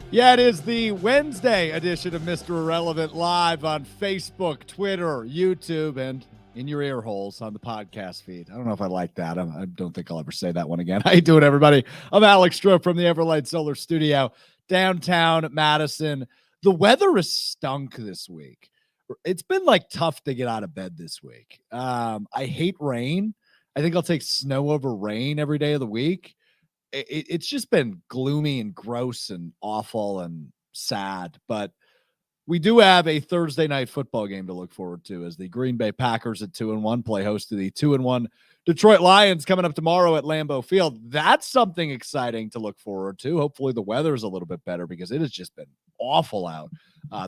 Yeah, it is the Wednesday edition of Mr. Irrelevant live on Facebook, Twitter, YouTube, and in your ear holes on the podcast feed. I don't know if I like that. I don't think I'll ever say that one again. How you doing, everybody? I'm Alex Strouf from the Everlight Solar Studio, downtown Madison. The weather has stunk this week. It's been like tough to get out of bed this week. I hate rain. I think I'll take snow over rain every day of the week. It's just been gloomy and gross and awful and sad. But we do have a Thursday night football game to look forward to as the Green Bay Packers at 2-1 play host to the 2-1 Detroit Lions coming up tomorrow at Lambeau Field. That's something exciting to look forward to. Hopefully the weather is a little bit better because it has just been awful out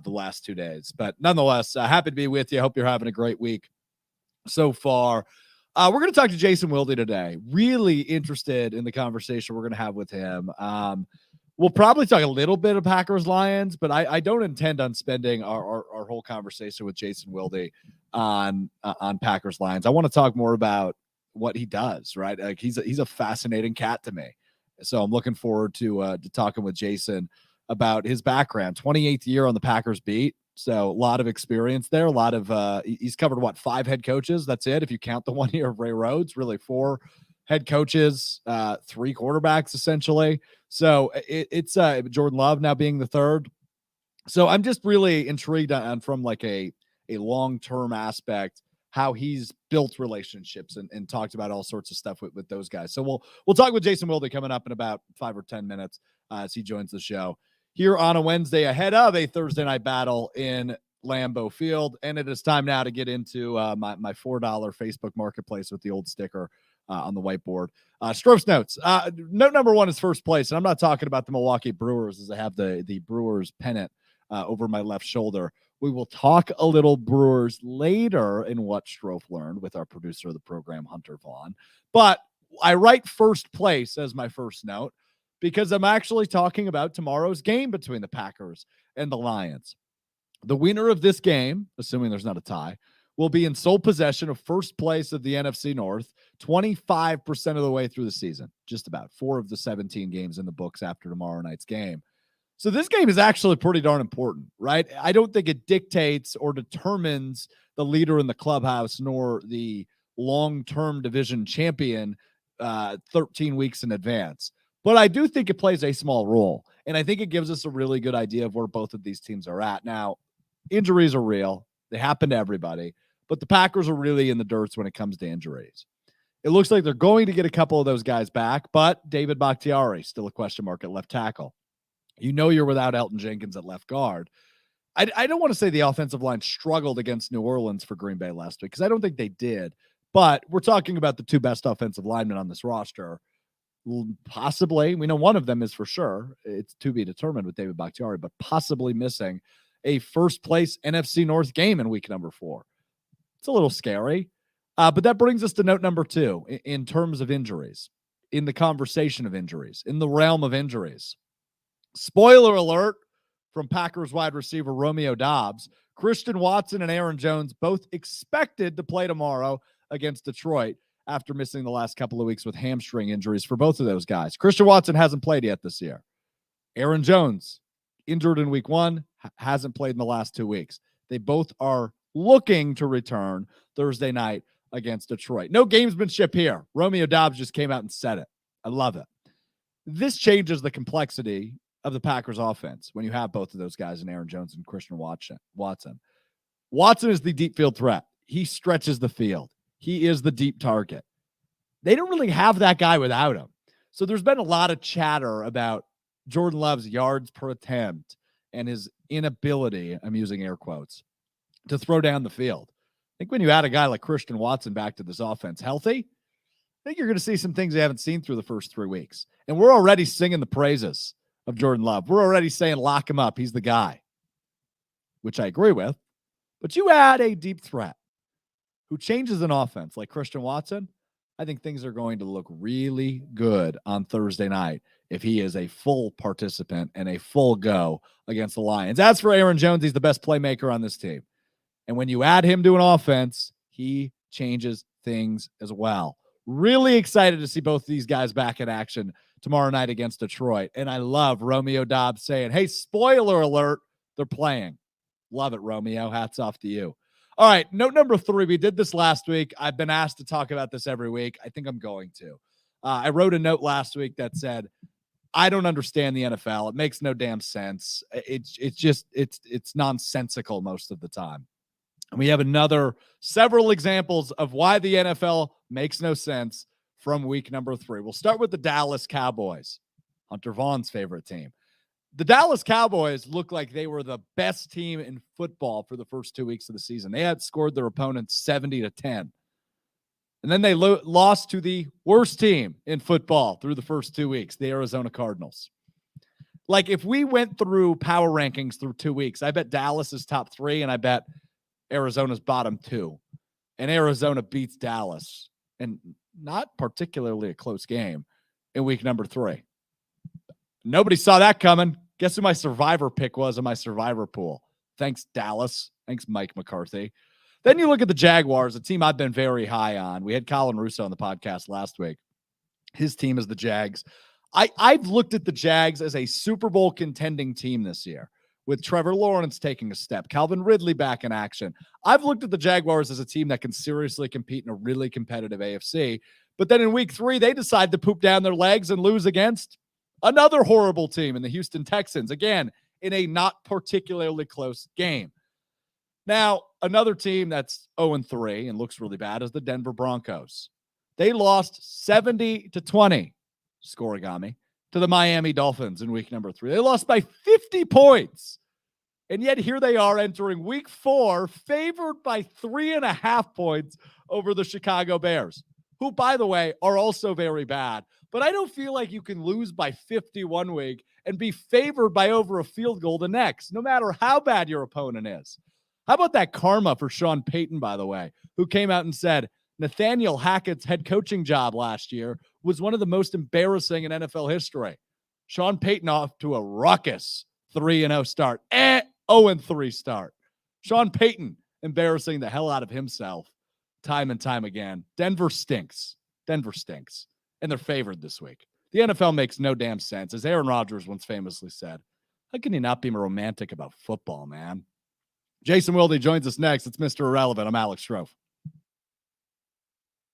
the last 2 days. But nonetheless, happy to be with you. Hope you're having a great week so far. We're going to talk to Jason Wilde today. Really interested in the conversation we're going to have with him. We'll probably talk a little bit of Packers Lions, but I don't intend on spending our whole conversation with Jason Wilde on Packers Lions. I want to talk more about what he does, right? Like he's a fascinating cat to me. So I'm looking forward to talking with Jason about his background. 28th year on the Packers beat. So a lot of experience there. A lot of he's covered 5 head coaches. That's it. If you count the 1 year of Ray Rhodes, really 4 head coaches, 3 quarterbacks essentially. So it's Jordan Love now being the third. So I'm just really intrigued on from like a long-term aspect, how he's built relationships and talked about all sorts of stuff with those guys. So we'll talk with Jason Wilde coming up in about 5 or 10 minutes as he joins the show here on a Wednesday ahead of a Thursday night battle in Lambeau Field. And it is time now to get into my $4 Facebook marketplace with the old sticker on the whiteboard. Strouf's notes. Note number 1 is first place. And I'm not talking about the Milwaukee Brewers as I have the Brewers pennant over my left shoulder. We will talk a little Brewers later in what Strouf learned with our producer of the program, Hunter Vaughn. But I write first place as my first note because I'm actually talking about tomorrow's game between the Packers and the Lions. The winner of this game, assuming there's not a tie, will be in sole possession of first place of the NFC North 25% of the way through the season, just about 4 of the 17 games in the books after tomorrow night's game. So this game is actually pretty darn important, right? I don't think it dictates or determines the leader in the clubhouse nor the long-term division champion 13 weeks in advance. But I do think it plays a small role, and I think it gives us a really good idea of where both of these teams are at. Now, injuries are real. They happen to everybody, but the Packers are really in the dirt when it comes to injuries. It looks like they're going to get a couple of those guys back, but David Bakhtiari, still a question mark at left tackle. You know you're without Elton Jenkins at left guard. I don't want to say the offensive line struggled against New Orleans for Green Bay last week because I don't think they did, but we're talking about the 2 best offensive linemen on this roster. Possibly, we know one of them is for sure. It's to be determined with David Bakhtiari, but possibly missing a first place NFC North game in week number 4. It's a little scary, but that brings us to note number 2 in terms of injuries, in the conversation of injuries, in the realm of injuries. Spoiler alert from Packers wide receiver Romeo Doubs. Christian Watson and Aaron Jones both expected to play tomorrow against Detroit after missing the last couple of weeks with hamstring injuries for both of those guys. Christian Watson hasn't played yet this year. Aaron Jones, injured in week 1, hasn't played in the last 2 weeks. They both are looking to return Thursday night against Detroit. No gamesmanship here. Romeo Doubs just came out and said it. I love it. This changes the complexity of the Packers offense when you have both of those guys in Aaron Jones and Christian Watson. Watson is the deep field threat. He stretches the field. He is the deep target. They don't really have that guy without him. So there's been a lot of chatter about Jordan Love's yards per attempt and his inability, I'm using air quotes, to throw down the field. I think when you add a guy like Christian Watson back to this offense healthy, I think you're going to see some things you haven't seen through the first 3 weeks. And we're already singing the praises of Jordan Love. We're already saying lock him up. He's the guy, which I agree with. But you add a deep threat who changes an offense like Christian Watson, I think things are going to look really good on Thursday night if he is a full participant and a full go against the Lions. As for Aaron Jones, he's the best playmaker on this team. And when you add him to an offense, he changes things as well. Really excited to see both of these guys back in action tomorrow night against Detroit. And I love Romeo Dobbs saying, hey, spoiler alert, they're playing. Love it, Romeo. Hats off to you. All right, note number 3. We did this last week. I've been asked to talk about this every week. I think I'm going to. I wrote a note last week that said, I don't understand the NFL. It makes no damn sense. It's nonsensical most of the time. And we have several examples of why the NFL makes no sense from week number 3. We'll start with the Dallas Cowboys, Hunter Vaughn's favorite team. The Dallas Cowboys look like they were the best team in football for the first 2 weeks of the season. They had scored their opponents 70-10. And then they lost to the worst team in football through the first 2 weeks, the Arizona Cardinals. Like, if we went through power rankings through 2 weeks, I bet Dallas is top 3, and I bet Arizona's bottom 2. And Arizona beats Dallas, and not particularly a close game, in week number 3. Nobody saw that coming. Guess who my survivor pick was in my survivor pool? Thanks, Dallas. Thanks, Mike McCarthy. Then you look at the Jaguars, a team I've been very high on. We had Colin Russo on the podcast last week. His team is the Jags. I've looked at the Jags as a Super Bowl contending team this year, with Trevor Lawrence taking a step, Calvin Ridley back in action. I've looked at the Jaguars as a team that can seriously compete in a really competitive AFC. But then in week 3, they decide to poop down their legs and lose against another horrible team in the Houston Texans, again, in a not particularly close game. Now, another team that's 0-3 and looks really bad is the Denver Broncos. They lost 70-20, scorigami, to the Miami Dolphins in week number 3. They lost by 50 points. And yet here they are entering week 4, favored by 3.5 points over the Chicago Bears, who, by the way, are also very bad. But I don't feel like you can lose by 50 one week and be favored by over a field goal the next, no matter how bad your opponent is. How about that karma for Sean Payton, by the way, who came out and said Nathaniel Hackett's head coaching job last year was one of the most embarrassing in NFL history. Sean Payton off to a ruckus 3-0 start. 0-3 start. Sean Payton embarrassing the hell out of himself time and time again. Denver stinks. Denver stinks. And they're favored this week. The NFL makes no damn sense. As Aaron Rodgers once famously said, how can you not be romantic about football, man? Jason Wilde joins us next. It's Mr. Irrelevant. I'm Alex Strouf.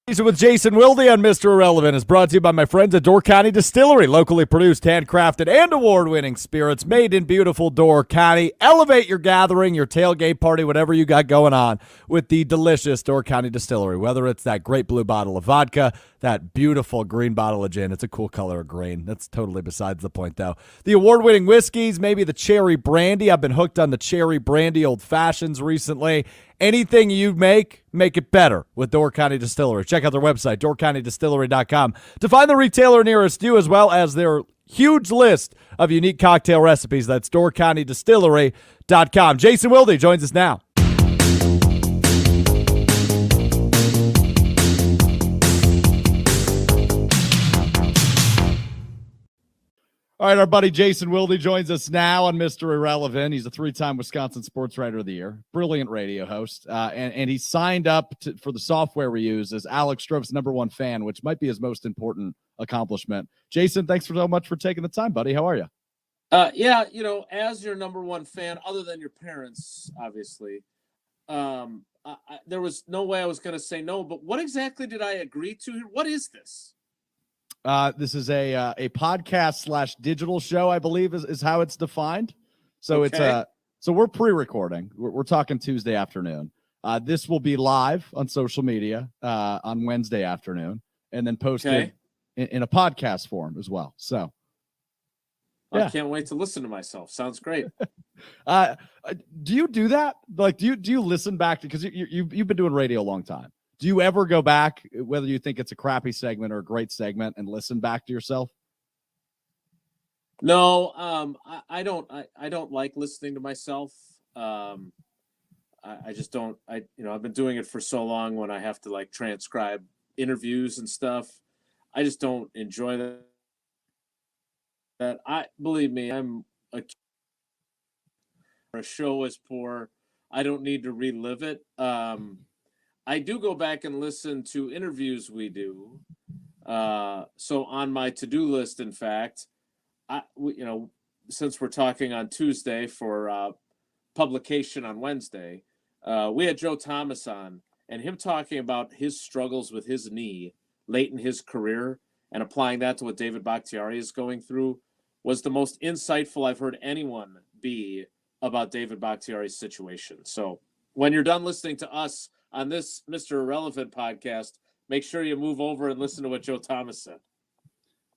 With Jason Wilde on Mr. Irrelevant is brought to you by my friends at Door County Distillery. Locally produced, handcrafted, and award-winning spirits made in beautiful Door County. Elevate your gathering, your tailgate party, whatever you got going on with the delicious Door County Distillery. Whether it's that great blue bottle of vodka, that beautiful green bottle of gin. It's a cool color of green. That's totally besides the point, though. The award-winning whiskeys, maybe the cherry brandy. I've been hooked on the cherry brandy old fashions recently. Anything you make it better with Door County Distillery. Check out their website, doorcountydistillery.com, to find the retailer nearest you, as well as their huge list of unique cocktail recipes. That's doorcountydistillery.com. Jason Wilde joins us now. All right, our buddy Jason Wilde joins us now on Mr. Irrelevant. He's a 3-time Wisconsin Sports Writer of the Year, brilliant radio host, and he signed up for the software we use as Alex Strouf's #1 fan, which might be his most important accomplishment. Jason, thanks so much for taking the time, buddy. How are you? Yeah, as your #1 fan, other than your parents, obviously, there was no way I was going to say no. But what exactly did I agree to here? What is this? This is a podcast / digital show, I believe is how it's defined. So okay. So we're pre-recording. We're talking Tuesday afternoon. This will be live on social media on Wednesday afternoon, and then posted in a podcast form as well. So I can't wait to listen to myself. Sounds great. Do you do that? Like, do you listen back to, because you've been doing radio a long time. Do you ever go back, whether you think it's a crappy segment or a great segment, and listen back to yourself? No, I don't. I don't like listening to myself. I just don't. I've been doing it for so long. When I have to like transcribe interviews and stuff, I just don't enjoy that. Believe me, I'm a show is poor. I don't need to relive it. I do go back and listen to interviews we do, So on my to-do list, in fact, since we're talking on Tuesday for publication on Wednesday, we had Joe Thomas on, and him talking about his struggles with his knee late in his career and applying that to what David Bakhtiari is going through was the most insightful I've heard anyone be about David Bakhtiari's situation. So when you're done listening to us on this Mr. Irrelevant podcast, make sure you move over and listen to what Joe Thomas said.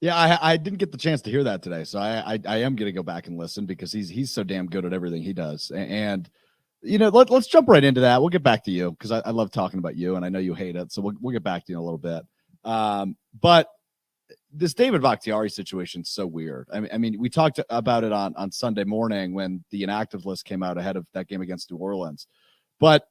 Yeah, I didn't get the chance to hear that today, so I am going to go back and listen because he's so damn good at everything he does. And let's jump right into that. We'll get back to you because I love talking about you, and I know you hate it, so we'll get back to you in a little bit. But this David Bakhtiari situation is so weird. I mean, we talked about it on Sunday morning when the inactive list came out ahead of that game against New Orleans. But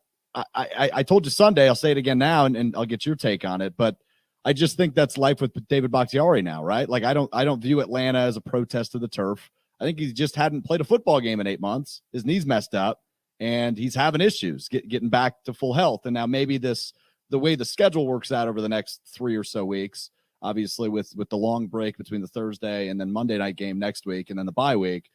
I told you Sunday, I'll say it again now, and I'll get your take on it. But I just think that's life with David Bakhtiari now, right? Like I don't view Atlanta as a protest to the turf. I think he just hadn't played a football game in 8 months. His knee's messed up, and he's having issues getting back to full health. And now maybe the way the schedule works out over the next 3 or so weeks, obviously with the long break between the Thursday and then Monday night game next week and then the bye week,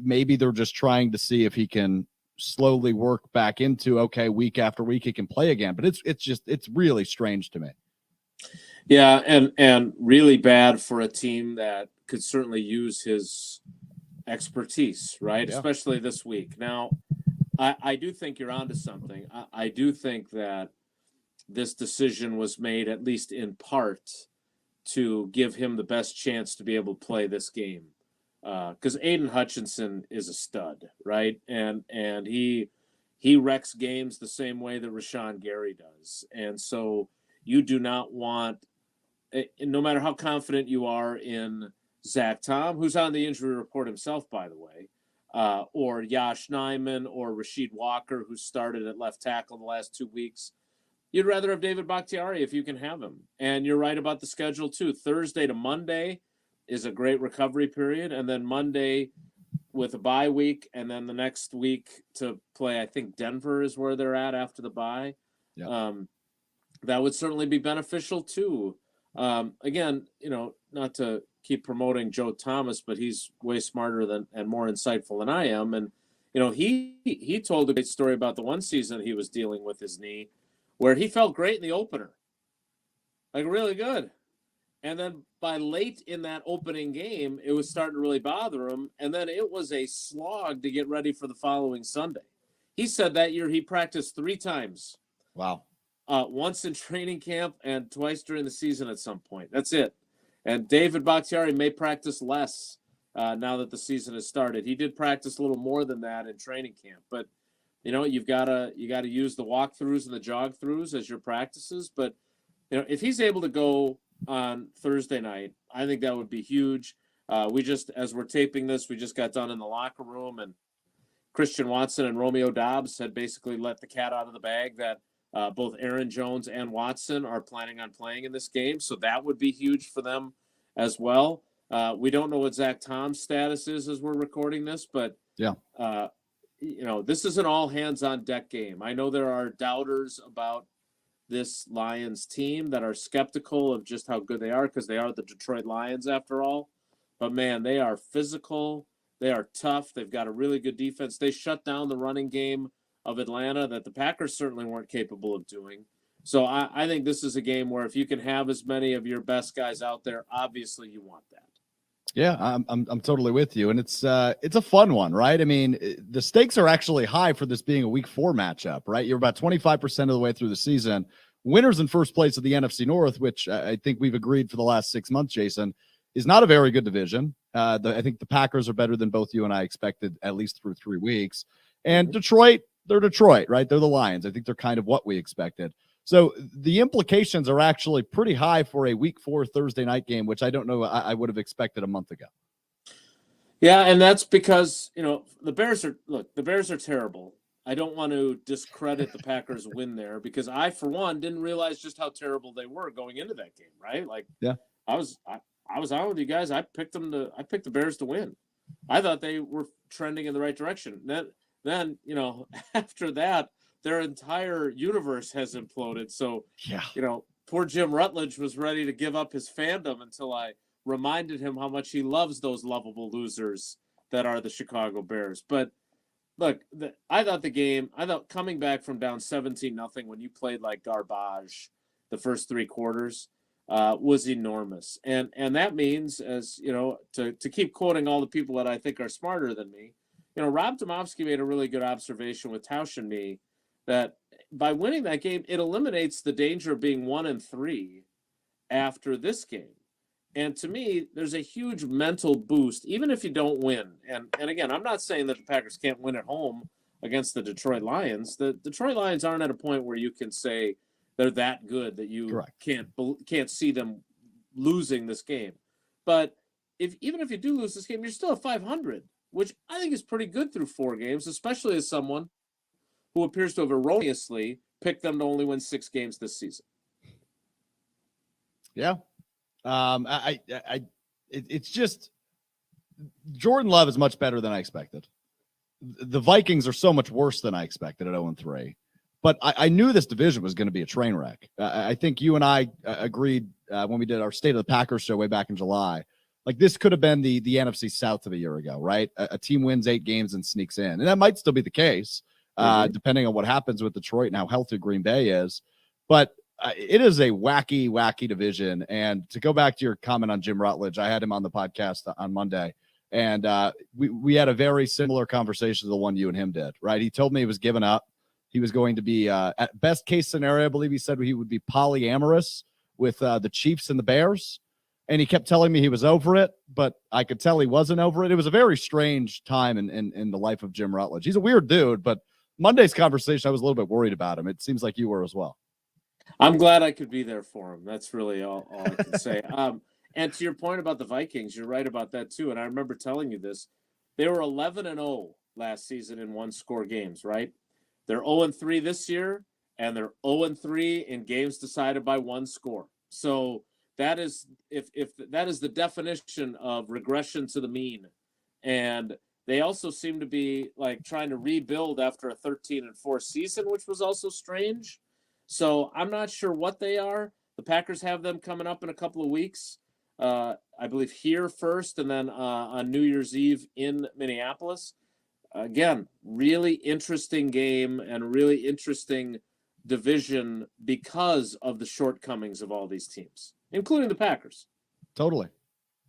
maybe they're just trying to see if he can slowly work back into, okay, week after week he can play again. But it's really strange to me. Yeah, and really bad for a team that could certainly use his expertise, right? Yeah. Especially this week. Now, I do think you're onto something. I do think that this decision was made, at least in part, to give him the best chance to be able to play this game. Because Aiden Hutchinson is a stud, right? And he wrecks games the same way that Rashawn Gary does. And so you do not want, no matter how confident you are in Zach Tom, who's on the injury report himself, by the way, or Yosh Nijman or Rasheed Walker, who started at left tackle the last 2 weeks, you'd rather have David Bakhtiari if you can have him. And you're right about the schedule, too. Thursday to Monday is a great recovery period, and then Monday with a bye week, and then the next week to play, I think Denver is where they're at after the bye. Yep. That would certainly be beneficial too. Again, not to keep promoting Joe Thomas, but he's way smarter than and more insightful than I am. And he told a great story about the one season he was dealing with his knee, where he felt great in the opener, like really good, and then by late in that opening game, it was starting to really bother him, and then it was a slog to get ready for the following Sunday. He said that year he practiced 3 times. Wow. Once in training camp and twice during the season at some point. That's it. And David Bakhtiari may practice less now that the season has started. He did practice a little more than that in training camp. But, you've got to use the walkthroughs and the jog throughs as your practices. But, if he's able to go on Thursday night, I think that would be huge. As we're taping this, we just got done in the locker room, and Christian Watson and Romeo Doubs had basically let the cat out of the bag that both Aaron Jones and Watson are planning on playing in this game. So that would be huge for them as well. We don't know what Zach Tom's status is as we're recording this, but yeah, this is an all hands on deck game. I know there are doubters about this Lions team that are skeptical of just how good they are because they are the Detroit Lions after all. But man, they are physical. They are tough. They've got a really good defense. They shut down the running game of Atlanta that the Packers certainly weren't capable of doing. So I think this is a game where if you can have as many of your best guys out there, obviously you want that. Yeah, I'm totally with you, and it's a fun one, right? I mean, the stakes are actually high for this being a Week 4 matchup, right? You're about 25% of the way through the season. Winners in first place of the NFC North, which I think we've agreed for the last 6 months, Jason, is not a very good division. I think the Packers are better than both you and I expected, at least through 3 weeks. And Detroit, they're Detroit, right? They're the Lions. I think they're kind of what we expected. So the implications are actually pretty high for a Week 4 Thursday night game, which I don't know I would have expected a month ago. Yeah, and that's because, the Bears are terrible. I don't want to discredit the Packers win there because I, for one, didn't realize just how terrible they were going into that game, right? Like, yeah, I was on with you guys. I picked the Bears to win. I thought they were trending in the right direction. Then after that, their entire universe has imploded. So, yeah, poor Jim Rutledge was ready to give up his fandom until I reminded him how much he loves those lovable losers that are the Chicago Bears. But look, I thought coming back from down 17-0 when you played like garbage the first three quarters was enormous. And that means, as you know, to keep quoting all the people that I think are smarter than me, you know, Rob Domofsky made a really good observation with Tausch and me that by winning that game, it eliminates the danger of being 1-3 after this game. And to me, there's a huge mental boost, even if you don't win. And again, I'm not saying that the Packers can't win at home against the Detroit Lions. The Detroit Lions aren't at a point where you can say they're that good that you can't see them losing this game. But even if you do lose this game, you're still at 500, which I think is pretty good through 4 games, especially as someone who appears to have erroneously picked them to only win 6 games this season. Yeah. It's just Jordan Love is much better than I expected. The Vikings are so much worse than I expected at 0-3, but I knew this division was going to be a train wreck. I think you and I agreed when we did our State of the Packers show way back in July. Like, this could have been the NFC South of a year ago, right? A team wins 8 games and sneaks in, and that might still be the case, depending on what happens with Detroit and how healthy Green Bay is. But it is a wacky, wacky division. And to go back to your comment on Jim Rutledge, I had him on the podcast on Monday, and we had a very similar conversation to the one you and him did, right? He told me he was giving up. He was going to be, at best case scenario, I believe he said he would be polyamorous with the Chiefs and the Bears. And he kept telling me he was over it, but I could tell he wasn't over it. It was a very strange time in the life of Jim Rutledge. He's a weird dude, but Monday's conversation, I was a little bit worried about him. It seems like you were as well. I'm glad I could be there for him. That's really all I can say. And to your point about the Vikings, you're right about that too. And I remember telling you this. They were 11-0 last season in one-score games, right? They're 0-3 this year, and they're 0-3 in games decided by one score. So that is if that is the definition of regression to the mean. And they also seem to be like trying to rebuild after a 13-4 season, which was also strange. So I'm not sure what they are. The Packers have them coming up in a couple of weeks. I believe here first, and then on New Year's Eve in Minneapolis. Again, really interesting game and really interesting division because of the shortcomings of all these teams, including the Packers. Totally.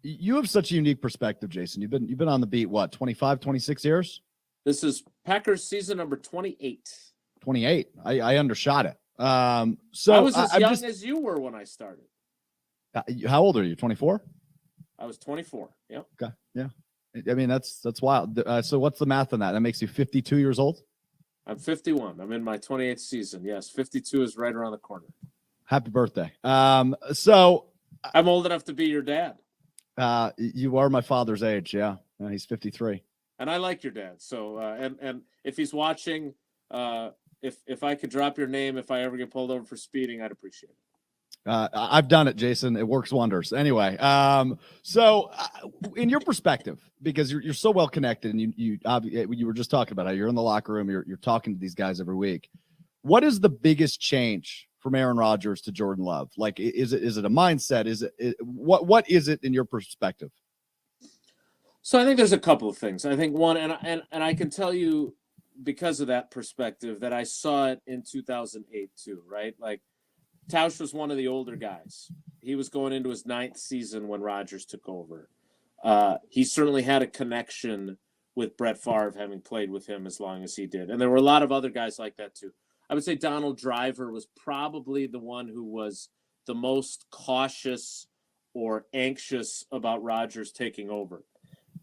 You have such a unique perspective, Jason. You've been on the beat, what, 25, 26 years? This is Packers season number 28. 28. I undershot it. So I was as young as you were when I started. How old are you? 24? I was 24. Yeah. Okay. Yeah. I mean, that's wild. So what's the math on that? That makes you 52 years old? I'm 51. I'm in my 28th season. Yes. 52 is right around the corner. Happy birthday. So I'm old enough to be your dad. You are my father's age. Yeah. He's 53. And I like your dad. So, and if he's watching, if I could drop your name, if I ever get pulled over for speeding, I'd appreciate it. I've done it, Jason. It works wonders. Anyway, so in your perspective, because you're so well connected, and you were just talking about how you're in the locker room, you're talking to these guys every week. What is the biggest change from Aaron Rodgers to Jordan Love? Like, is it a mindset? What is it in your perspective? So I think there's a couple of things. I think one, and I can tell you because of that perspective that I saw it in 2008 too, right? Like, Tausch was one of the older guys. He was going into his 9th season when Rodgers took over. He certainly had a connection with Brett Favre, having played with him as long as he did. And there were a lot of other guys like that too. I would say Donald Driver was probably the one who was the most cautious or anxious about Rodgers taking over.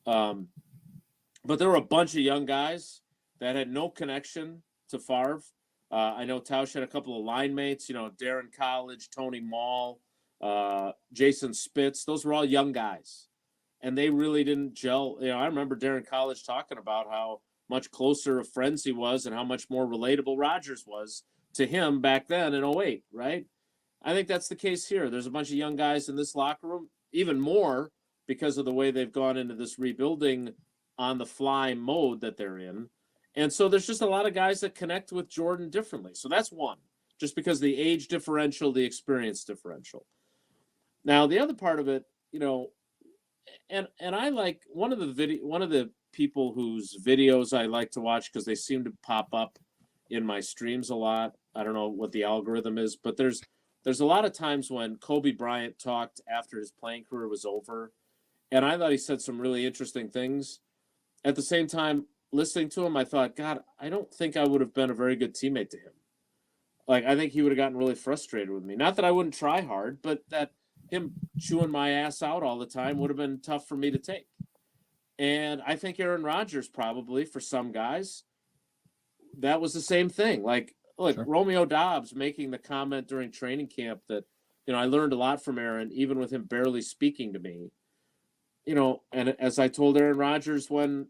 But there were a bunch of young guys that had no connection to Favre. I know Tausch had a couple of line mates, Darren College, Tony Mall, Jason Spitz. Those were all young guys, and they really didn't gel. I remember Darren College talking about how much closer of friends he was and how much more relatable Rodgers was to him back then in 08, right? I think that's the case here. There's a bunch of young guys in this locker room, even more because of the way they've gone into this rebuilding on the fly mode that they're in. And so there's just a lot of guys that connect with Jordan differently. So that's one. just because the age differential, the experience differential. Now, the other part of it, and I like one of the people whose videos I like to watch because they seem to pop up in my streams a lot. I don't know what the algorithm is, but there's a lot of times when Kobe Bryant talked after his playing career was over, and I thought he said some really interesting things. At the same time, listening to him, I thought, God, I don't think I would have been a very good teammate to him. Like, I think he would have gotten really frustrated with me. Not that I wouldn't try hard, but that him chewing my ass out all the time would have been tough for me to take. And I think Aaron Rodgers probably, for some guys, that was the same thing. Like, look, sure. Romeo Doubs making the comment during training camp that, I learned a lot from Aaron, even with him barely speaking to me. And as I told Aaron Rodgers when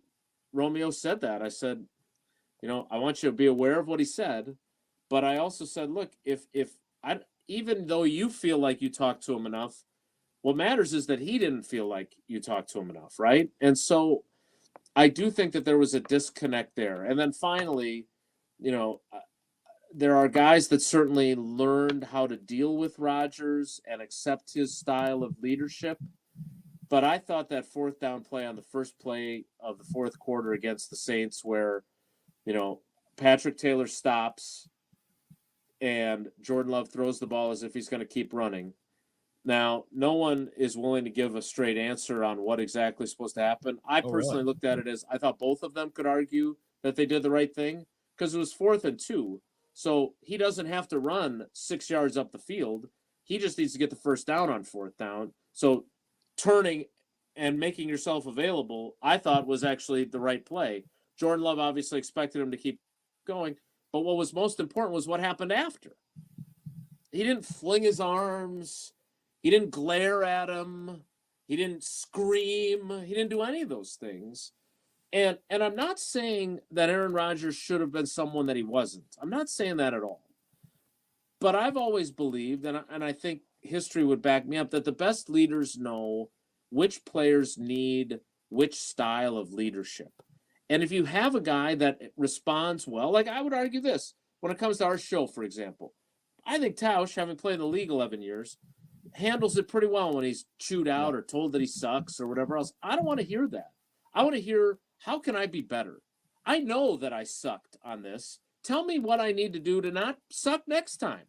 Romeo said that, I said, I want you to be aware of what he said. But I also said, look, even though you feel like you talked to him enough, what matters is that he didn't feel like you talked to him enough, right? And so I do think that there was a disconnect there. And then finally, there are guys that certainly learned how to deal with Rodgers and accept his style of leadership. But I thought that fourth down play on the first play of the fourth quarter against the Saints where, Patrick Taylor stops and Jordan Love throws the ball as if he's going to keep running. Now, no one is willing to give a straight answer on what exactly is supposed to happen. I personally looked at it as I thought both of them could argue that they did the right thing because it was 4th and 2. So he doesn't have to run 6 yards up the field. He just needs to get the first down on 4th down. So turning and making yourself available, I thought was actually the right play. Jordan Love obviously expected him to keep going. But what was most important was what happened after. He didn't fling his arms. He didn't glare at him. He didn't scream. He didn't do any of those things. And I'm not saying that Aaron Rodgers should have been someone that he wasn't. I'm not saying that at all. But I've always believed, and I think history would back me up, that the best leaders know which players need which style of leadership. And if you have a guy that responds well, like I would argue this, when it comes to our show, for example, I think Tausch, having played in the league 11 years, handles it pretty well when he's chewed out or told that he sucks or whatever else. I don't want to hear that. I want to hear, how can I be better? I know that I sucked on this. Tell me what I need to do to not suck next time.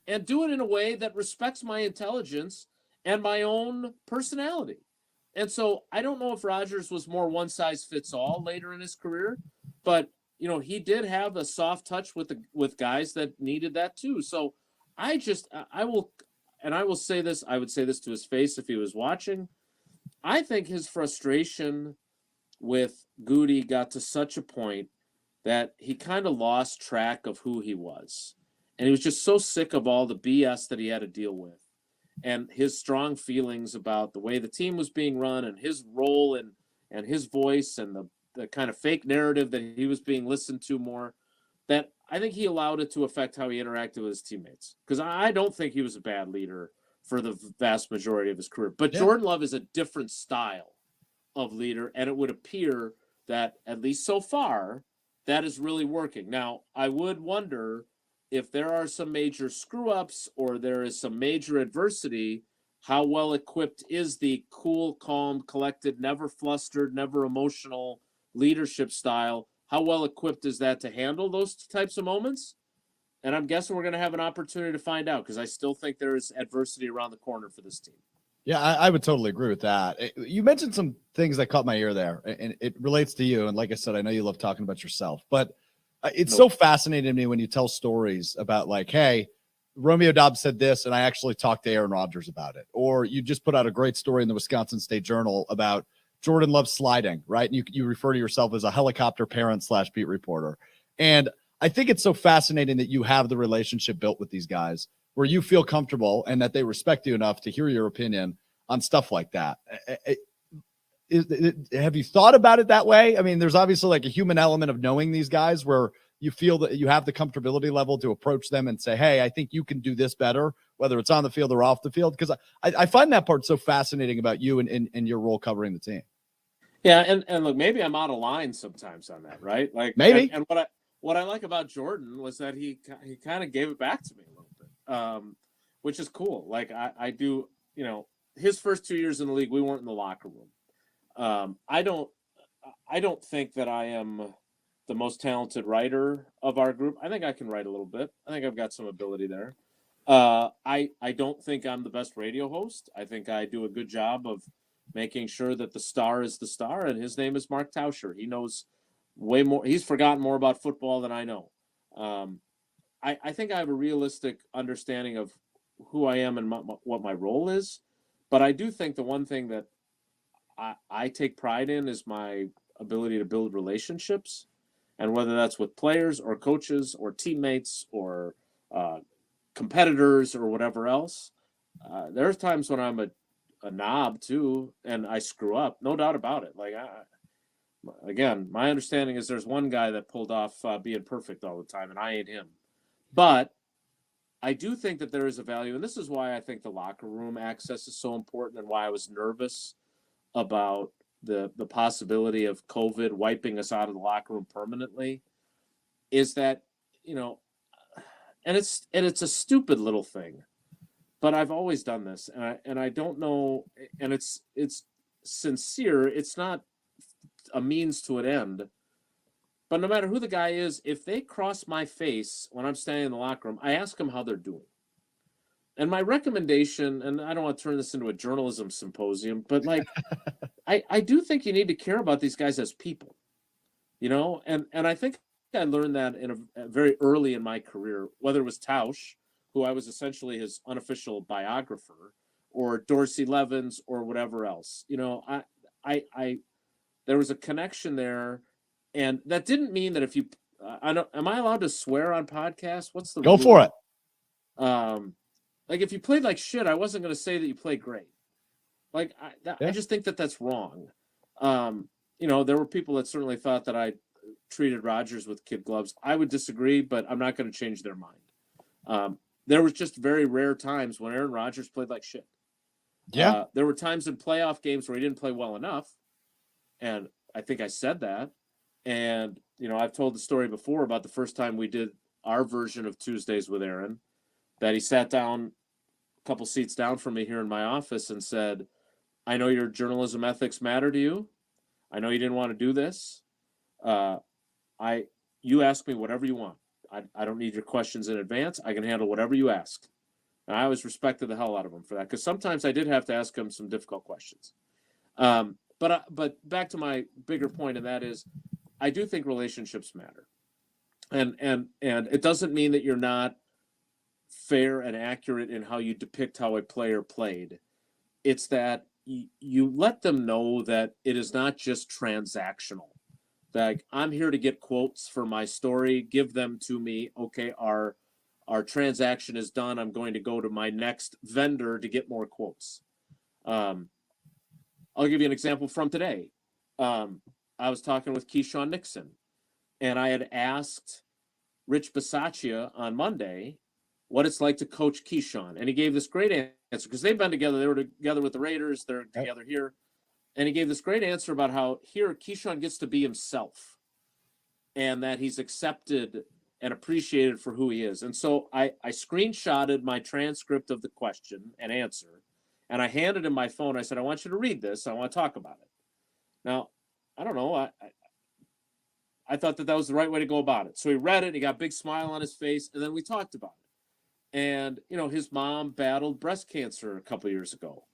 And do it in a way that respects my intelligence and my own personality. And so I don't know if Rodgers was more one size fits all later in his career, but he did have a soft touch with guys that needed that too. So I will say this, I would say this to his face if he was watching. I think his frustration with Goody got to such a point that he kind of lost track of who he was. And he was just so sick of all the BS that he had to deal with. And his strong feelings about the way the team was being run and his role and his voice and the kind of fake narrative that he was being listened to more, that I think he allowed it to affect how he interacted with his teammates. Because I don't think he was a bad leader for the vast majority of his career. But Jordan Love is a different style of leader, and it would appear that, at least so far, that is really working. Now, I would wonder if there are some major screw-ups or there is some major adversity, how well equipped is the cool, calm, collected, never flustered, never emotional leadership style? How well equipped is that to handle those types of moments? And I'm guessing we're going to have an opportunity to find out because I still think there is adversity around the corner for this team. Yeah, I would totally agree with that. You mentioned some things that caught my ear there, and it relates to you. And like I said, I know you love talking about yourself, but it's so fascinating to me when you tell stories about like, hey, Romeo Doubs said this, and I actually talked to Aaron Rodgers about it. Or you just put out a great story in the Wisconsin State Journal about Jordan Love sliding, right? And you refer to yourself as a helicopter parent / beat reporter. And I think it's so fascinating that you have the relationship built with these guys where you feel comfortable and that they respect you enough to hear your opinion on stuff like that. Have you thought about it that way? I mean, there's obviously like a human element of knowing these guys where you feel that you have the comfortability level to approach them and say, hey, I think you can do this better, whether it's on the field or off the field. Because I find that part so fascinating about you and your role covering the team. Yeah. And look, maybe I'm out of line sometimes on that, right? Like maybe. And what I like about Jordan was that he kind of gave it back to me a little bit, which is cool. Like I do, his first 2 years in the league, we weren't in the locker room. I don't think that I am the most talented writer of our group. I think I can write a little bit. I think I've got some ability there. I don't think I'm the best radio host. I think I do a good job of making sure that the star is the star, and his name is Mark Tauscher. He knows way more. He's forgotten more about football than I know. I think I have a realistic understanding of who I am and what my role is. But I do think the one thing that I take pride in is my ability to build relationships. And whether that's with players or coaches or teammates or competitors or whatever else, there's times when I'm a knob too, and I screw up, no doubt about it. Like again, my understanding is there's one guy that pulled off being perfect all the time, and I ain't him. But I do think that there is a value, and this is why I think the locker room access is so important, and why I was nervous about the possibility of COVID wiping us out of the locker room permanently. Is that and it's a stupid little thing, but I've always done this, and I don't know, and it's sincere. It's not a means to an end. But no matter who the guy is, if they cross my face when I'm standing in the locker room, I ask them how they're doing. And my recommendation, and I don't want to turn this into a journalism symposium, but like, I do think you need to care about these guys as people, and I think I learned that in a very early in my career, whether it was Tausch, who I was essentially his unofficial biographer, or Dorsey Levens or whatever else. I there was a connection there, and that didn't mean that if you am I allowed to swear on podcasts? What's the Go rule? for it. Like if you played like shit, I wasn't going to say that you played great. Like I just think that that's wrong. There were people that certainly thought that I treated Rodgers with kid gloves. I would disagree, but I'm not going to change their mind. There was just very rare times when Aaron Rodgers played like shit. Yeah. There were times in playoff games where he didn't play well enough, and I think I said that. And I've told the story before about the first time we did our version of Tuesdays with Aaron, that he sat down a couple seats down from me here in my office and said, "I know your journalism ethics matter to you. I know you didn't want to do this. You ask me whatever you want. I don't need your questions in advance. I can handle whatever you ask." And I always respected the hell out of him for that, because sometimes I did have to ask him some difficult questions. But back to my bigger point, and that is, I do think relationships matter, and it doesn't mean that you're not fair and accurate in how you depict how a player played. It's that you let them know that it is not just transactional. Like, I'm here to get quotes for my story. Give them to me. Okay, our transaction is done. I'm going to go to my next vendor to get more quotes. I'll give you an example from today. I was talking with Keyshawn Nixon, and I had asked Rich Bisaccia on Monday what it's like to coach Keyshawn. And he gave this great answer, because they've been together. They were together with the Raiders. They're together here. And he gave this great answer about how here Keyshawn gets to be himself, and that he's accepted and appreciated for who he is. And so I screenshotted my transcript of the question and answer, and I handed him my phone. I said, "I want you to read this. I want to talk about it." Now, I don't know. I thought that was the right way to go about it. So he read it. He got a big smile on his face, and then we talked about it. And, his mom battled breast cancer a couple of years ago.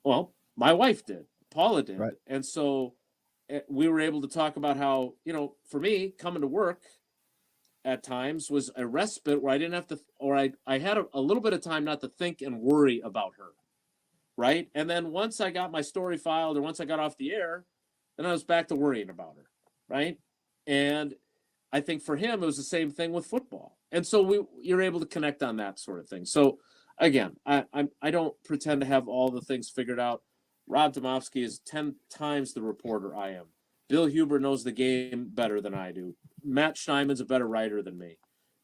Well, my wife did. Paula did. Right. And so we were able to talk about how, for me, coming to work at times was a respite where I didn't have to, or I had a little bit of time not to think and worry about her. Right. And then once I got my story filed, or once I got off the air, then I was back to worrying about her. Right. And I think for him, it was the same thing with football. And so you're able to connect on that sort of thing. So again, I don't pretend to have all the things figured out. Rob Domofsky is 10 times the reporter I am. Bill Huber knows the game better than I do. Matt Steinman's a better writer than me.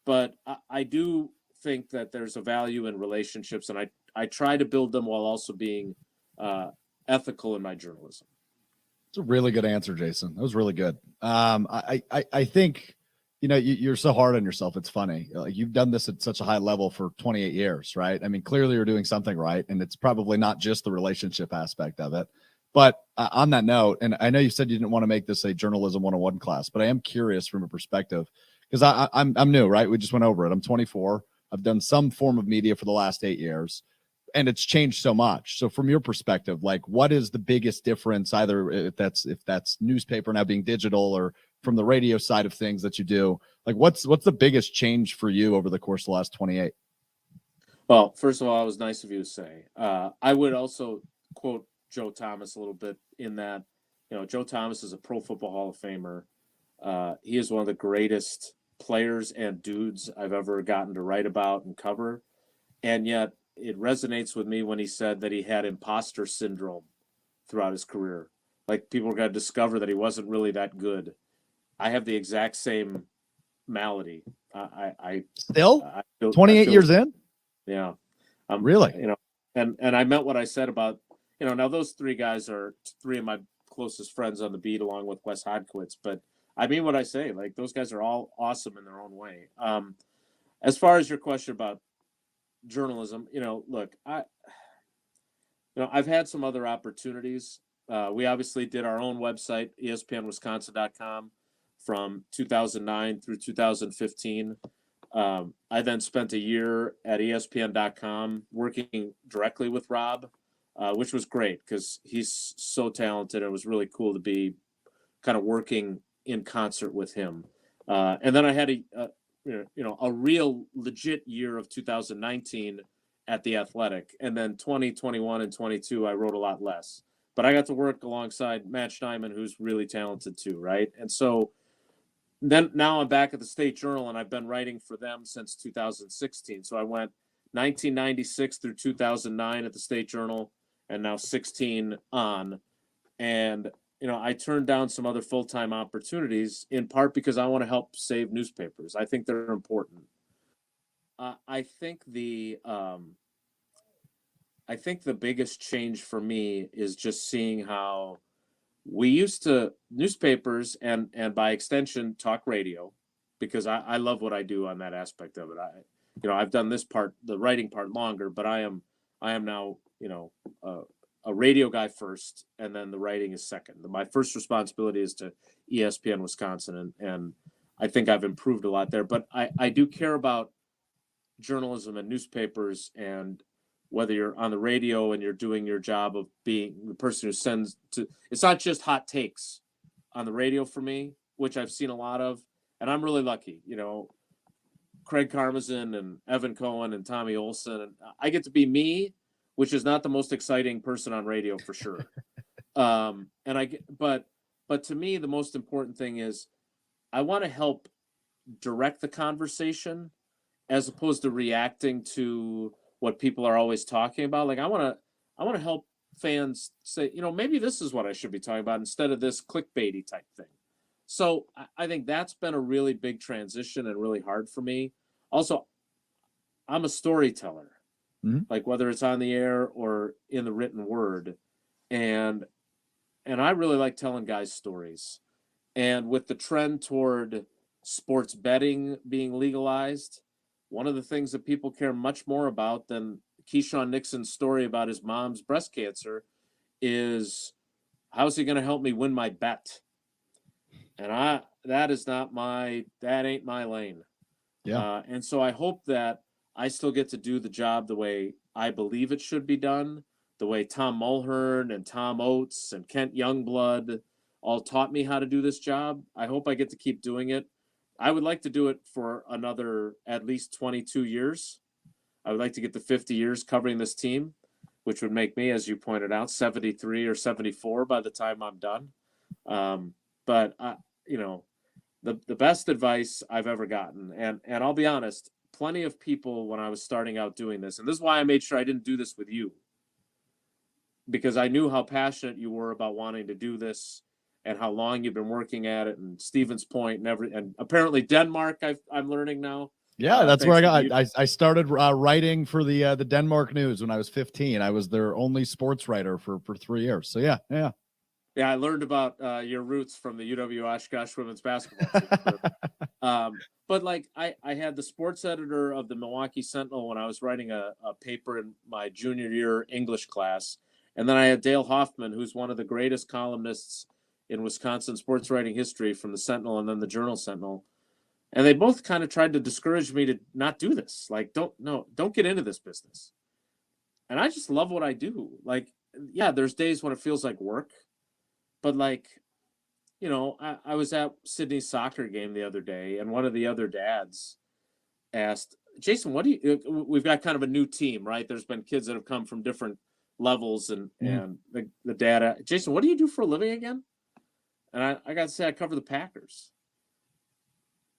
But I do think that there's a value in relationships, and I try to build them while also being ethical in my journalism. It's a really good answer, Jason. That was really good. I think you're so hard on yourself. It's funny. Like, you've done this at such a high level for 28 years, right? I mean, clearly you're doing something right. And it's probably not just the relationship aspect of it. But on that note, and I know you said you didn't want to make this a journalism 101 class, but I am curious from a perspective, because I'm new, right? We just went over it. I'm 24. I've done some form of media for the last 8 years, and it's changed so much. So from your perspective, like, what is the biggest difference, either if that's newspaper now being digital, or from the radio side of things that you do? Like, what's the biggest change for you over the course of the last 28? Well, first of all, it was nice of you to say. I would also quote Joe Thomas a little bit in that, Joe Thomas is a Pro Football Hall of Famer. He is one of the greatest players and dudes I've ever gotten to write about and cover. And yet it resonates with me when he said that he had imposter syndrome throughout his career. Like, people were going to discover that he wasn't really that good. I have the exact same malady. I Still I feel, 28 years in. Yeah. Really? And I meant what I said about, now those three guys are three of my closest friends on the beat, along with Wes Hodkowitz. But I mean what I say. Like, those guys are all awesome in their own way. As far as your question about journalism, look, I've had some other opportunities. We obviously did our own website, espnwisconsin.com, from 2009 through 2015. I then spent a year at ESPN.com working directly with Rob, which was great because he's so talented. It was really cool to be kind of working in concert with him. And then I had a real legit year of 2019 at The Athletic. And then 2021 and 22, I wrote a lot less. But I got to work alongside Matt Steinman, who's really talented too, right? And so then now I'm back at the State Journal, and I've been writing for them since 2016. So I went 1996 through 2009 at the State Journal, and now 16 on. And, I turned down some other full-time opportunities, in part because I want to help save newspapers. I think they're important. I think the biggest change for me is just seeing how we used to, newspapers and by extension talk radio, because I love what I do on that aspect of it. I've done this part, the writing part, longer, but I am now, a radio guy first, and then the writing is second. My first responsibility is to ESPN Wisconsin, and I think I've improved a lot there. But I do care about journalism and newspapers, and whether you're on the radio and you're doing your job of being the person who sends to, it's not just hot takes on the radio for me, which I've seen a lot of, and I'm really lucky. Craig Karmazin and Evan Cohen and Tommy Olson, and I get to be me, which is not the most exciting person on radio for sure. But to me, the most important thing is I want to help direct the conversation as opposed to reacting to what people are always talking about. Like, I want to help fans say, maybe this is what I should be talking about instead of this clickbaity type thing. So I think that's been a really big transition and really hard for me. Also, I'm a storyteller. Mm-hmm. Like, whether it's on the air or in the written word. And I really like telling guys stories. And with the trend toward sports betting being legalized, one of the things that people care much more about than Keyshawn Nixon's story about his mom's breast cancer is, how's he going to help me win my bet? And that ain't my lane. Yeah. And so I hope that I still get to do the job the way I believe it should be done, the way Tom Mulhern and Tom Oates and Kent Youngblood all taught me how to do this job. I hope I get to keep doing it. I would like to do it for another at least 22 years. I would like to get to 50 years covering this team, which would make me, as you pointed out, 73 or 74 by the time I'm done. But the best advice I've ever gotten, and I'll be honest, plenty of people when I was starting out doing this, and this is why I made sure I didn't do this with you, because I knew how passionate you were about wanting to do this and how long you've been working at it, and Stevens Point and apparently Denmark, I'm learning now. Yeah, that's where I started writing for the Denmark News when I was 15. I was their only sports writer for 3 years. So yeah. Yeah, I learned about your roots from the UW Oshkosh women's basketball team. But like I had the sports editor of the Milwaukee Sentinel when I was writing a paper in my junior year English class. And then I had Dale Hoffman, who's one of the greatest columnists in Wisconsin sports writing history, from the Sentinel and then the Journal Sentinel. And they both kind of tried to discourage me to not do this. Like, don't get into this business. And I just love what I do. Like, yeah, there's days when it feels like work, but like, I was at Sydney's soccer game the other day, and one of the other dads asked, Jason, we've got kind of a new team, right? There's been kids that have come from different levels, and the dad, Jason, what do you do for a living again? And I got to say, I cover the Packers.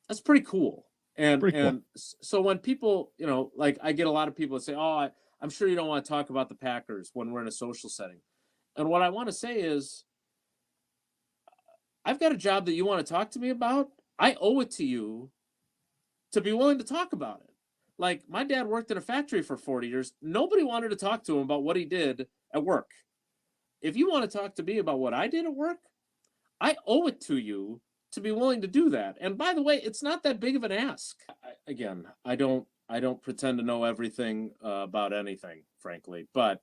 That's pretty cool. And so when people, like, I get a lot of people that say, oh, I'm sure you don't want to talk about the Packers when we're in a social setting. And what I want to say is, I've got a job that you want to talk to me about. I owe it to you to be willing to talk about it. Like, my dad worked in a factory for 40 years. Nobody wanted to talk to him about what he did at work. If you want to talk to me about what I did at work, I owe it to you to be willing to do that. And by the way, it's not that big of an ask. I don't pretend to know everything about anything, frankly, but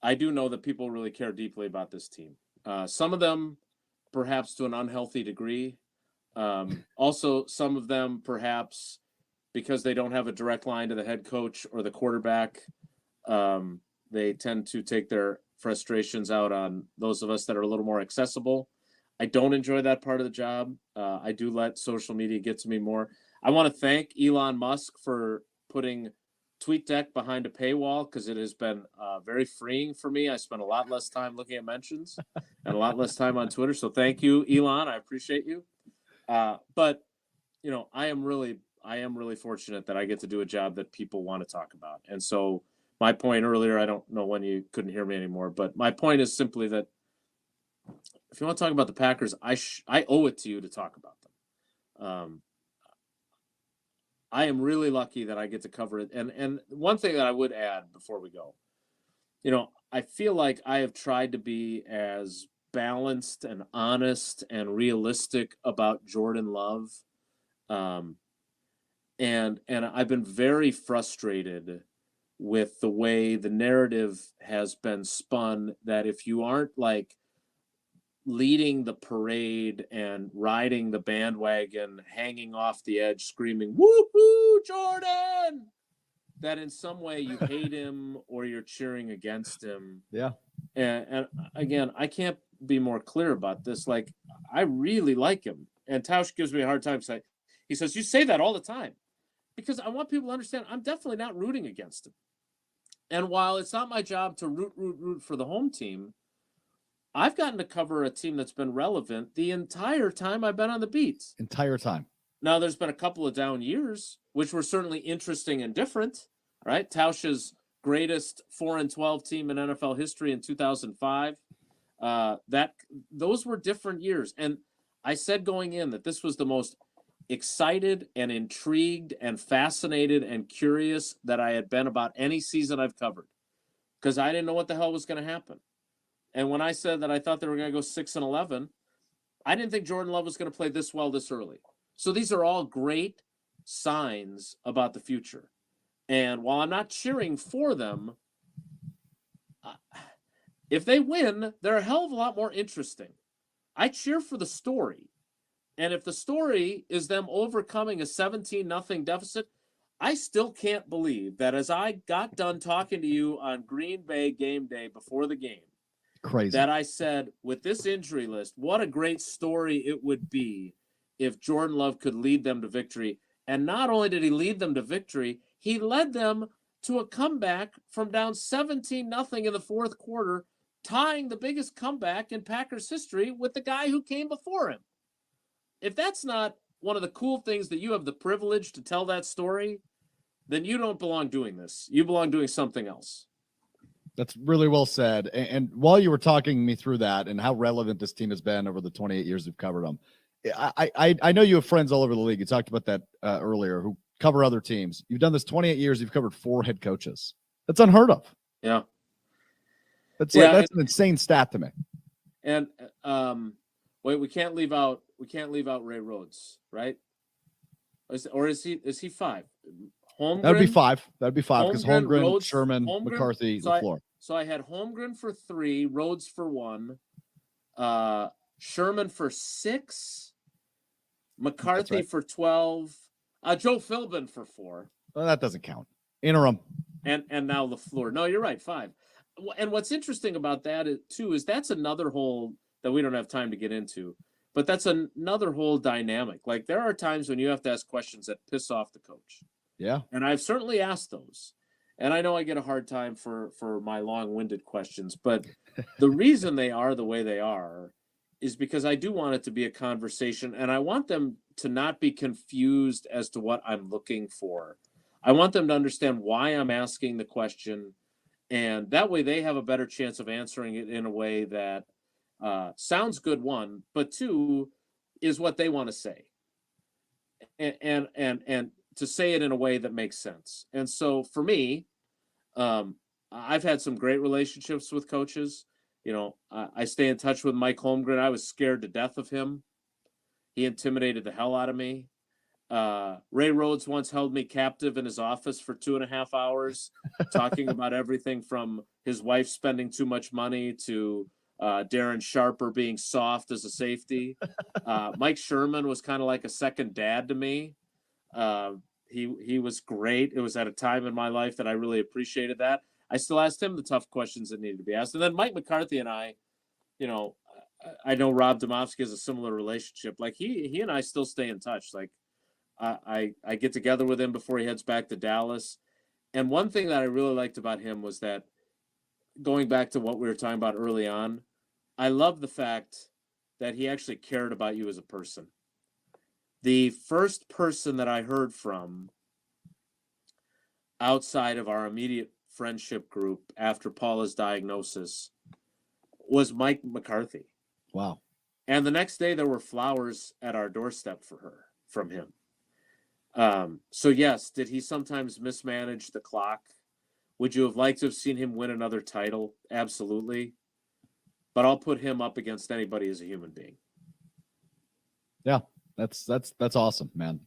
I do know that people really care deeply about this team. Some of them, perhaps to an unhealthy degree. Also, some of them, perhaps because they don't have a direct line to the head coach or the quarterback, they tend to take their frustrations out on those of us that are a little more accessible. I don't enjoy that part of the job. I do let social media get to me more. I want to thank Elon Musk for putting TweetDeck behind a paywall, because it has been very freeing for me. I spend a lot less time looking at mentions and a lot less time on Twitter. So thank you, Elon. I appreciate you. But I am really fortunate that I get to do a job that people want to talk about. And so my point earlier, I don't know when you couldn't hear me anymore, but my point is simply that if you want to talk about the Packers, I owe it to you to talk about them. I am really lucky that I get to cover it. And one thing that I would add before we go, I feel like I have tried to be as balanced and honest and realistic about Jordan Love. And I've been very frustrated with the way the narrative has been spun, that if you aren't like leading the parade and riding the bandwagon, hanging off the edge, screaming, "Woo-hoo, Jordan!" that in some way you hate him or you're cheering against him. Yeah. And again, I can't be more clear about this. Like, I really like him. And Tausch gives me a hard time. He says, you say that all the time. Because I want people to understand I'm definitely not rooting against him. And while it's not my job to root for the home team, I've gotten to cover a team that's been relevant the entire time I've been on the beat. Entire time. Now, there's been a couple of down years, which were certainly interesting and different, right? Tausch's greatest 4-12 team in NFL history in 2005. Those were different years. And I said going in that this was the most excited and intrigued and fascinated and curious that I had been about any season I've covered, because I didn't know what the hell was going to happen. And when I said that I thought they were going to go 6-11, I didn't think Jordan Love was going to play this well this early. So these are all great signs about the future. And while I'm not cheering for them, if they win, they're a hell of a lot more interesting. I cheer for the story. And if the story is them overcoming a 17-0 deficit, I still can't believe that as I got done talking to you on Green Bay game day before the game, crazy, that I said, with this injury list, what a great story it would be if Jordan Love could lead them to victory. And not only did he lead them to victory, he led them to a comeback from down 17-0 in the fourth quarter, tying the biggest comeback in Packers history with the guy who came before him. If that's not one of the cool things that you have the privilege to tell that story, then you don't belong doing this. You belong doing something else. That's really well said. And while you were talking me through that and how relevant this team has been over the 28 years we've covered them, I know you have friends all over the league. You talked about that earlier, who cover other teams. You've done this 28 years. You've covered 4 head coaches. That's unheard of. Yeah. That's an insane stat to me. And wait, we can't leave out Ray Rhodes, right? Is he 5? Holmgren. That'd be 5. That'd be 5 because Holmgren, Rhodes, Sherman, McCarthy, LaFleur. So I had Holmgren for 3, Rhodes for 1, Sherman for 6, McCarthy for 12, Joe Philbin for 4. Well, that doesn't count. Interim. And now LaFleur. No, you're right, 5. And what's interesting about that is that's another whole that we don't have time to get into. But that's another whole dynamic. Like, there are times when you have to ask questions that piss off the coach. Yeah. And I've certainly asked those. And I know I get a hard time for my long-winded questions, but the reason they are the way they are is because I do want it to be a conversation, and I want them to not be confused as to what I'm looking for. I want them to understand why I'm asking the question, and that way they have a better chance of answering it in a way that sounds good, 1, but 2 is what they want to say, and to say it in a way that makes sense. And so for me, I've had some great relationships with coaches. I stay in touch with Mike Holmgren. I was scared to death of him. He intimidated the hell out of me. Ray Rhodes once held me captive in his office for 2.5 hours, talking about everything from his wife spending too much money to Darren Sharper being soft as a safety. Mike Sherman was kind of like a second dad to me. He was great. It was at a time in my life that I really appreciated that. I still asked him the tough questions that needed to be asked. And then Mike McCarthy and I know Rob Domofsky has a similar relationship. Like, he and I still stay in touch. Like, I get together with him before he heads back to Dallas. And one thing that I really liked about him was that, going back to what we were talking about early on, I love the fact that he actually cared about you as a person. The first person that I heard from outside of our immediate friendship group after Paula's diagnosis was Mike McCarthy. Wow. And the next day there were flowers at our doorstep from him. So yes, did he sometimes mismanage the clock? Would you have liked to have seen him win another title? Absolutely. But I'll put him up against anybody as a human being. Yeah. That's awesome, man.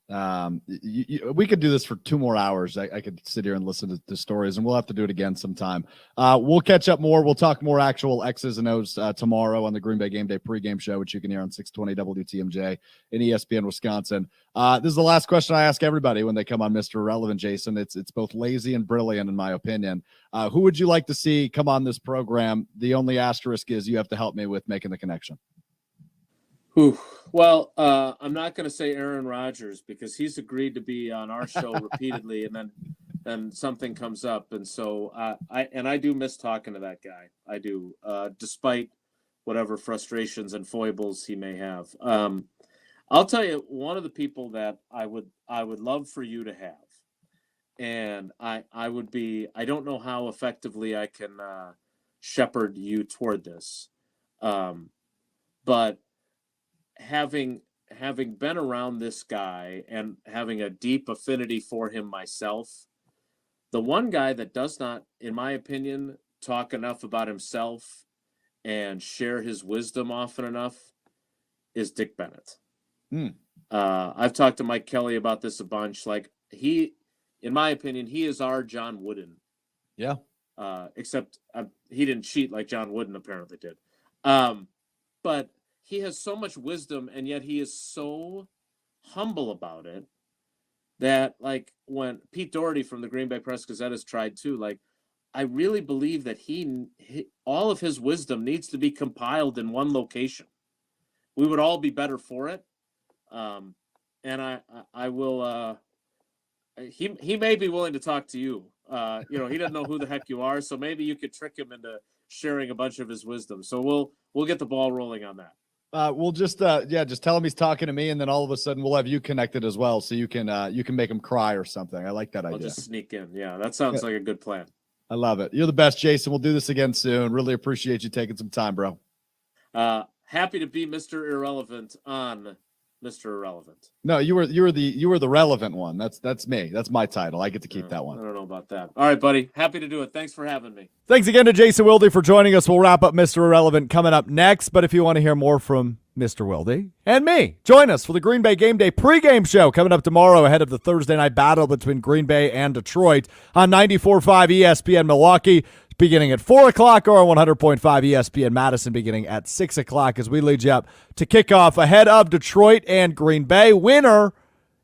We could do this for 2 more hours. I could sit here and listen to the stories, and we'll have to do it again sometime. We'll catch up more. We'll talk more actual X's and O's tomorrow on the Green Bay Game Day pregame show, which you can hear on 620 WTMJ in ESPN Wisconsin. This is the last question I ask everybody when they come on Mr. Irrelevant, Jason. It's both lazy and brilliant, in my opinion. Who would you like to see come on this program? The only asterisk is you have to help me with making the connection. Ooh. Well, I'm not going to say Aaron Rodgers because he's agreed to be on our show repeatedly, and then something comes up, and so I do miss talking to that guy. I do, despite whatever frustrations and foibles he may have. I'll tell you one of the people that I would love for you to have, and I would be. I don't know how effectively I can shepherd you toward this, but having been around this guy and having a deep affinity for him myself, the one guy that does not, in my opinion, talk enough about himself and share his wisdom often enough is Dick Bennett. I've talked to Mike Kelly about this a bunch. Like, he, in my opinion, he is our John Wooden. Yeah. Except he didn't cheat like John Wooden apparently did. But he has so much wisdom, and yet he is so humble about it that, like, when Pete Doherty from the Green Bay Press-Gazette has tried too, like, I really believe that he all of his wisdom needs to be compiled in one location. We would all be better for it. And I will, he may be willing to talk to you. He doesn't know who the heck you are, so maybe you could trick him into sharing a bunch of his wisdom. So we'll get the ball rolling on that. We'll just tell him he's talking to me, and then all of a sudden we'll have you connected as well, so you can make him cry or something. I like that idea. I'll just sneak in. Yeah, that sounds like a good plan. I love it. You're the best, Jason. We'll do this again soon. Really appreciate you taking some time, bro. Happy to be Mr. Irrelevant on Mr. Irrelevant. No, you were the relevant one. That's me. That's my title. I get to keep that one. I don't know about that. All right, buddy. Happy to do it. Thanks for having me. Thanks again to Jason Wilde for joining us. We'll wrap up Mr. Irrelevant coming up next. But if you want to hear more from Mr. Wilde, and me. Join us for the Green Bay Game Day pregame show coming up tomorrow ahead of the Thursday night battle between Green Bay and Detroit on 94.5 ESPN Milwaukee, beginning at 4 o'clock, or on 100.5 ESPN Madison beginning at 6 o'clock as we lead you up to kickoff ahead of Detroit and Green Bay. Winner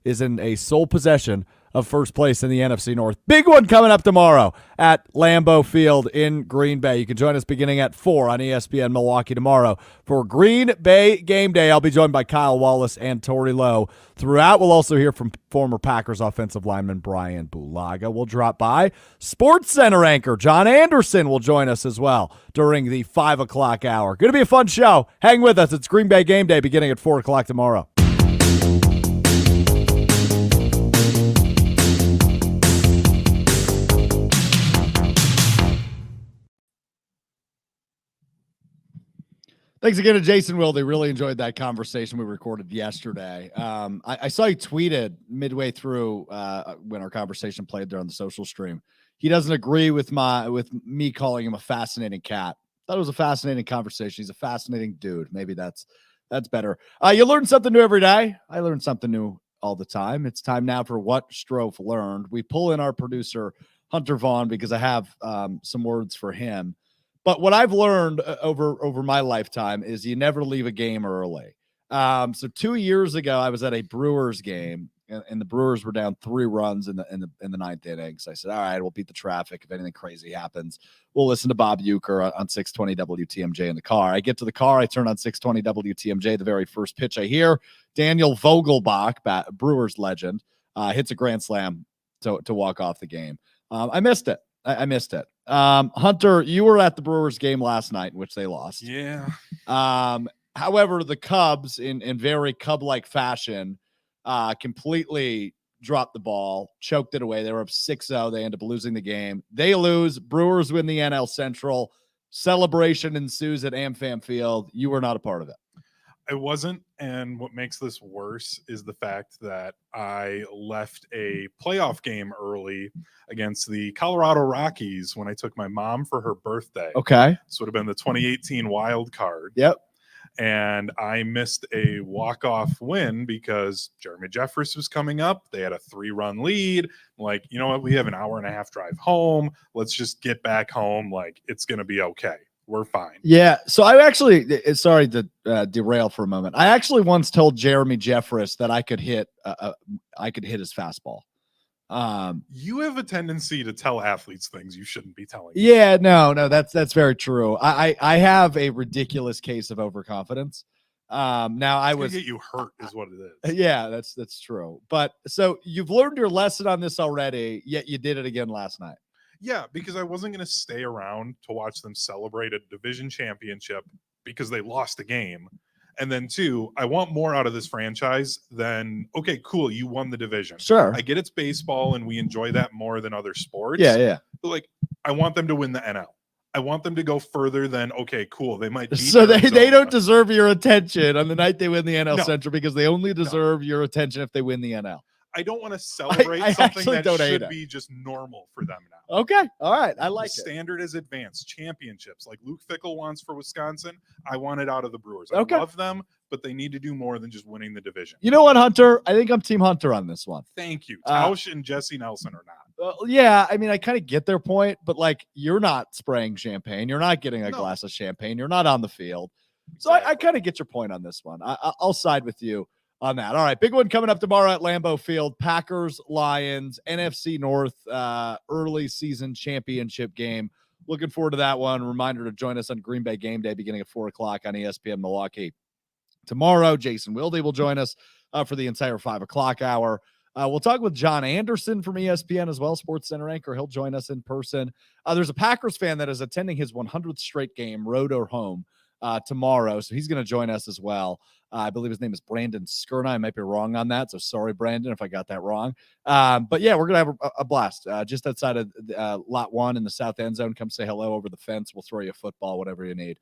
is in a sole possession of first place in the NFC North. Big one coming up tomorrow at Lambeau Field in Green Bay. You can join us beginning at 4 on ESPN Milwaukee tomorrow for Green Bay Game Day. I'll be joined by Kyle Wallace and Tori Lowe throughout. We'll also hear from former Packers offensive lineman Brian Bulaga. We'll drop by. Sports Center anchor John Anderson will join us as well during the 5 o'clock hour. Going to be a fun show. Hang with us. It's Green Bay Game Day beginning at 4 o'clock tomorrow. Thanks again to Jason Wilde. Really enjoyed that conversation we recorded yesterday. I saw he tweeted midway through when our conversation played there on the social stream. He doesn't agree with me calling him a fascinating cat. Thought it was a fascinating conversation. He's a fascinating dude. Maybe that's better. You learn something new every day. I learn something new all the time. It's time now for What Strouf Learned. We pull in our producer, Hunter Vaughn, because I have some words for him. But what I've learned over my lifetime is you never leave a game early. So 2 years ago, I was at a Brewers game, and the Brewers were down 3 runs in the ninth inning. So I said, all right, we'll beat the traffic. If anything crazy happens, we'll listen to Bob Uecker on 620 WTMJ in the car. I get to the car. I turn on 620 WTMJ. The very first pitch I hear, Daniel Vogelbach, Brewers legend, hits a grand slam to walk off the game. I missed it. I missed it. Hunter, you were at the Brewers game last night in which they lost. Yeah. However, the Cubs in very Cub-like fashion completely dropped the ball, choked it away. They were up 6-0. They end up losing the game. They lose. Brewers win the NL Central. Celebration ensues at AmFam Field. You were not a part of it. I wasn't, and what makes this worse is the fact that I left a playoff game early against the Colorado Rockies when I took my mom for her birthday. Okay. This would have been the 2018 wild card. Yep. And I missed a walk-off win because Jeremy Jeffress was coming up. They had a 3-run lead. Like, you know what? We have an hour and a half drive home. Let's just get back home. Like, it's going to be okay. We're fine. Yeah. So I actually, sorry to derail for a moment. I actually once told Jeremy Jeffress that I could hit his fastball. You have a tendency to tell athletes things you shouldn't be telling. Yeah, no, that's very true. I have a ridiculous case of overconfidence. Now I was get you hurt is what it is. Yeah, that's true. But so you've learned your lesson on this already, yet you did it again last night. Yeah, because I wasn't going to stay around to watch them celebrate a division championship because they lost a game. And then 2, I want more out of this franchise than, okay, cool, you won the division. Sure. I get it's baseball and we enjoy that more than other sports. Yeah. But like, I want them to win the NL. I want them to go further than, okay, cool, they might beat So they Arizona. don't deserve your attention on the night they win the NL No. Central because they only deserve your attention if they win the NL. I don't want to celebrate I something that don't hate should it. be just normal for them now. Okay. All right. I like the it. standard is advanced championships like Luke Fickell wants for Wisconsin. I want it out of the Brewers. I Okay. love them, but they need to do more than just winning the division. You know what, Hunter? I think I'm Team Hunter on this one. Thank you. Tausch and Jesse Nelson are not. Yeah, I mean, I kind of get their point, but like, you're not spraying champagne. You're not getting a No. glass of champagne. You're not on the field. So Exactly. I kind of get your point on this one. I'll side with you on that. All right, big one coming up tomorrow at Lambeau Field. Packers, Lions, NFC North early season championship game. Looking forward to that one. Reminder to join us on Green Bay Game Day beginning at 4 o'clock on ESPN Milwaukee. Tomorrow, Jason Wilde will join us for the entire 5 o'clock hour. We'll talk with John Anderson from ESPN as well, Sports Center anchor. He'll join us in person. There's a Packers fan that is attending his 100th straight game, road or home, tomorrow. So he's going to join us as well. I believe his name is Brandon Skirna. I might be wrong on that. So sorry, Brandon, if I got that wrong. But yeah, we're going to have a blast just outside of lot 1 in the south end zone. Come say hello over the fence. We'll throw you a football, whatever you need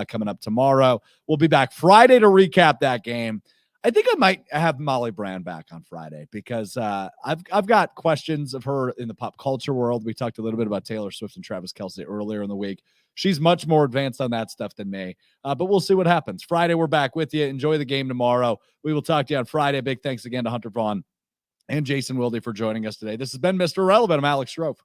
coming up tomorrow. We'll be back Friday to recap that game. I think I might have Molly Brand back on Friday because I've got questions of her in the pop culture world. We talked a little bit about Taylor Swift and Travis Kelce earlier in the week. She's much more advanced on that stuff than me, but we'll see what happens. Friday, we're back with you. Enjoy the game tomorrow. We will talk to you on Friday. Big thanks again to Hunter Vaughn and Jason Wilde for joining us today. This has been Mr. Irrelevant. I'm Alex Strouf.